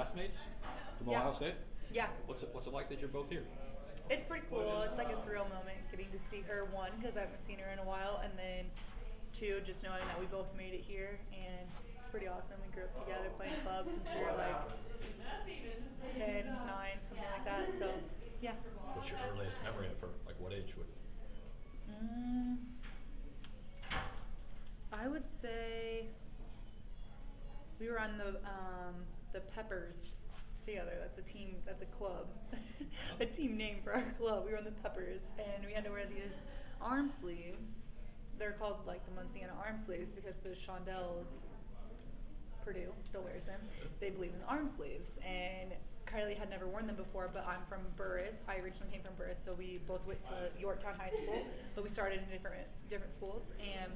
classmates from Yeah. Ohio State? Yeah. What's it like that you're both here? It's pretty cool. It's like a surreal moment getting to see her, one, because I haven't seen her in a while, and then two, just knowing that we both made it here, and it's pretty awesome. We grew up together playing clubs since we were like 10, 9, something like that. So, yeah. What's your earliest memory of her? Like what age would? I would say we were on the Peppers together. That's a team. That's a club. A team name for our club. We were on the Peppers, and we had to wear these arm sleeves. They're called like the Monsignor arm sleeves because the Shondells, Purdue still wears them. They believe in the arm sleeves, and Kylie had never worn them before, but I'm from Burris. I originally came from Burris, so we both went to Yorktown High School, but we started in different schools. And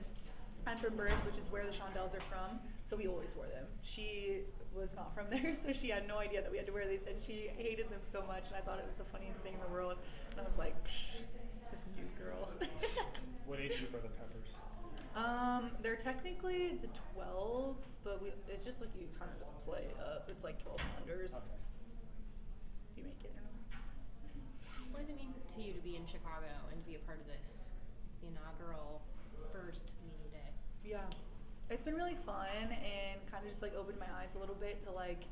I'm from Burris, which is where the Shondells are from, so we always wore them. She was not from there, so she had no idea that we had to wear these, and she hated them so much, and I thought it was the funniest thing in the world. And I was like, psh, this new girl. What age group are the Peppers? They're technically the 12s, but it's just like you kind of just play up. It's like 12 unders. Okay. You make it or not. What does it mean to you to be in Chicago and to be a part of this? It's the inaugural first meeting day. Yeah, it's been really fun and kind of just like opened my eyes a little bit to like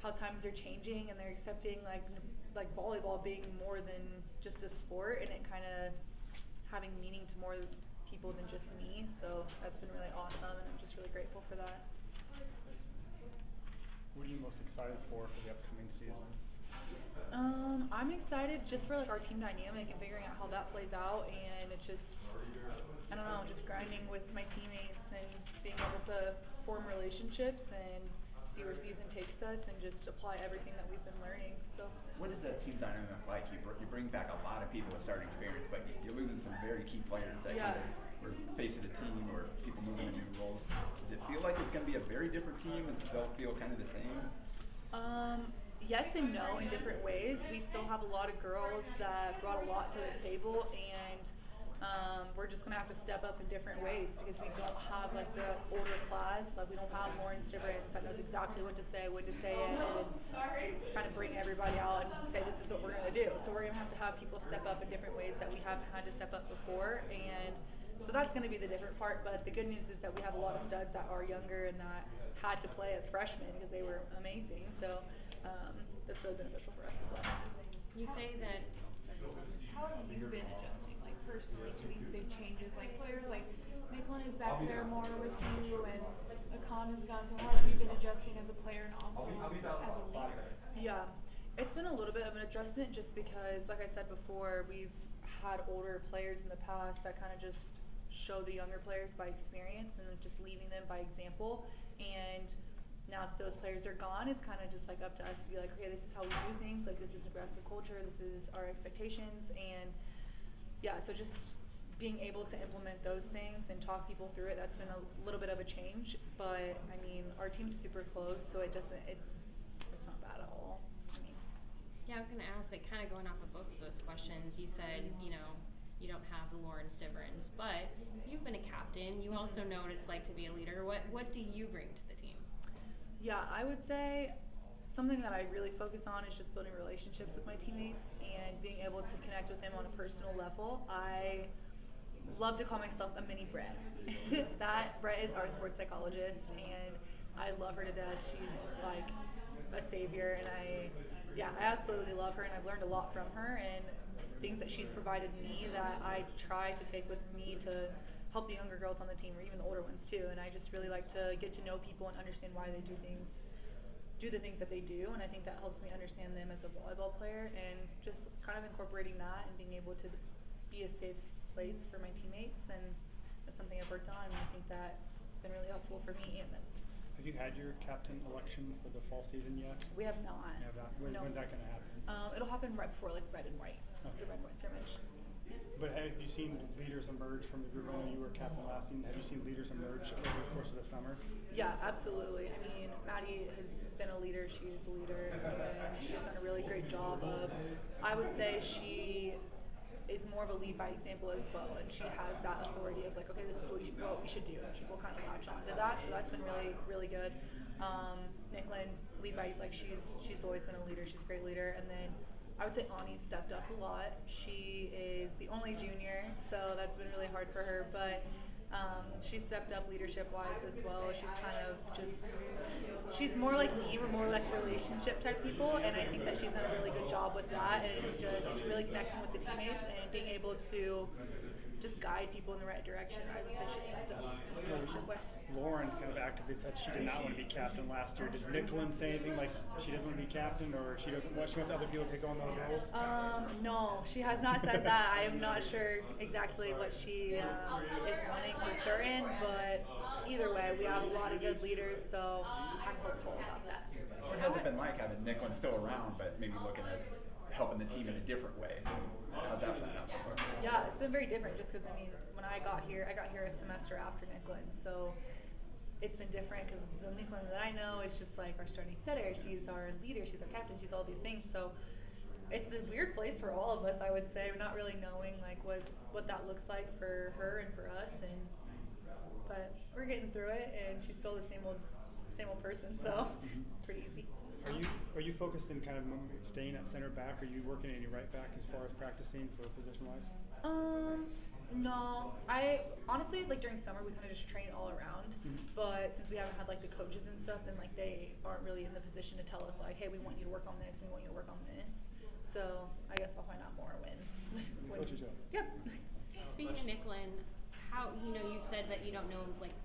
how times are changing and they're accepting like volleyball being more than just a sport, and it kind of having meaning to more people than just me. So that's been really awesome, and I'm just really grateful for that. What are you most excited for the upcoming season? I'm excited just for like our team dynamic and figuring out how that plays out, and it just, I don't know, just grinding with my teammates and being able to form relationships and see where season takes us and just apply everything that we've been learning. So What is that team dynamic like? You bring back a lot of people with starting experience, but you're losing some very key players that Yeah. were face of the team or people moving into new roles. Does it feel like it's going to be a very different team and still feel kind of the same? Yes and no in different ways. We still have a lot of girls that brought a lot to the table, and we're just gonna have to step up in different ways because we don't have like the older class. Like we don't have Lauren Stiverance that knows exactly what to say, when to say it, and kind of bring everybody out and say this is what we're gonna do. So we're gonna have to have people step up in different ways that we haven't had to step up before, and so that's gonna be the different part. But the good news is that we have a lot of studs that are younger and that had to play as freshmen because they were amazing. So that's really beneficial for us as well. You say that. How have you been adjusting, like personally, to these big changes? Like players like Nicklin is back there more with you, and Akan is gone. So how have you been adjusting as a player and also as a leader? Yeah, it's been a little bit of an adjustment just because, like I said before, we've had older players in the past that kind of just show the younger players by experience and just leading them by example. And now that those players are gone, it's kind of just like up to us to be like, okay, this is how we do things. Like this is Nebraska culture. This is our expectations. And yeah, so just being able to implement those things and talk people through it, that's been a little bit of a change. But I mean, our team's super close, so it's not bad at all. I mean, Yeah, I was going to ask, like, kind of going off of both of those questions. You said, you don't have the Lauren Stiverance, but you've been a captain. You also know what it's like to be a leader. What do you bring to the team? yeah, I would say something that I really focus on is just building relationships with my teammates and being able to connect with them on a personal level. I love to call myself a mini Brett. Brett is our sports psychologist, and I love her to death. She's like a savior, and I absolutely love her, and I've learned a lot from her and things that she's provided me that I try to take with me to help the younger girls on the team, or even the older ones too. And I just really like to get to know people and understand why they do the things that they do, and I think that helps me understand them as a volleyball player, and just kind of incorporating that and being able to be a safe place for my teammates. And that's something I've worked on, and I think that it's been really helpful for me and them. Have you had your captain election for the fall season yet? We have not. You have not? When's that going to happen? It'll happen right before like red and white, Okay. the red and white scrimmage. Yeah. But have you seen leaders emerge from the group? I know you were captain last season. Have you seen leaders emerge over the course of the summer? Yeah, absolutely. I mean, Maddie has been a leader. She is the leader, and she's done a really great job of, I would say she is more of a lead by example as well, and she has that authority of like, okay, this is what we should do, and people kind of latch on to that, so that's been really, really good. Nicklin lead by, like, she's always been a leader. She's a great leader. And then I would say Ani stepped up a lot. She is the only junior, so that's been really hard for her. But she stepped up leadership-wise as well. She's kind of just, she's more like me. We're more like relationship type people, and I think that she's done a really good job with that and just really connecting with the teammates and being able to just guide people in the right direction. I would say she stepped up in a leadership way. Lauren kind of actively said she did not want to be captain last year. Did Nicklin say anything like she doesn't want to be captain, or she doesn't want, she wants other people to take on those roles? No, she has not said that. I am not sure exactly what she is wanting for certain, but either way, we have a lot of good leaders, so I'm hopeful about that. What has it been like having Nicklin still around, but maybe looking at helping the team in a different way? How's that been out so far? Yeah, it's been very different just because, I mean, when I got here a semester after Nicklin, so it's been different because the Nicklin that I know is just like our starting setter. She's our leader, she's our captain, she's all these things. So it's a weird place for all of us, I would say. We're not really knowing like what that looks like for her and for us, but we're getting through it, and she's still the same old person, so it's pretty easy. Are you focused in kind of staying at center back? Are you working any right back as far as practicing for position wise? No. I honestly, like, during summer we kind of just train all around. But since we haven't had like the coaches and stuff, then like they aren't really in the position to tell us like, hey, we want you to work on this, we want you to work on this. So I guess I'll find out more when Coaches up. Yep. Speaking of Nicklin, how, you know, you said that you don't know like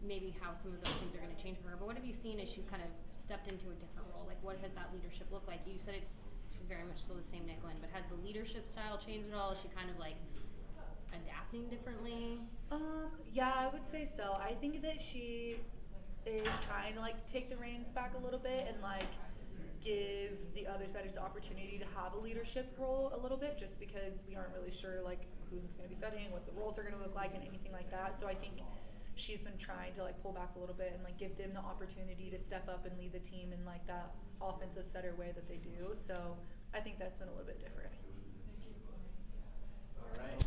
maybe how some of those things are going to change for her, but what have you seen as she's kind of stepped into a different role? Like, what has that leadership looked like? You said she's very much still the same Nicklin, but has the leadership style changed at all? Is she kind of like adapting differently? Yeah, I would say so. I think that she is trying to like take the reins back a little bit and like give the other setters the opportunity to have a leadership role a little bit, just because we aren't really sure like who's going to be setting, what the roles are going to look like, and anything like that. So I think she's been trying to like pull back a little bit and like give them the opportunity to step up and lead the team in like that offensive setter way that they do. So I think that's been a little bit different. All right.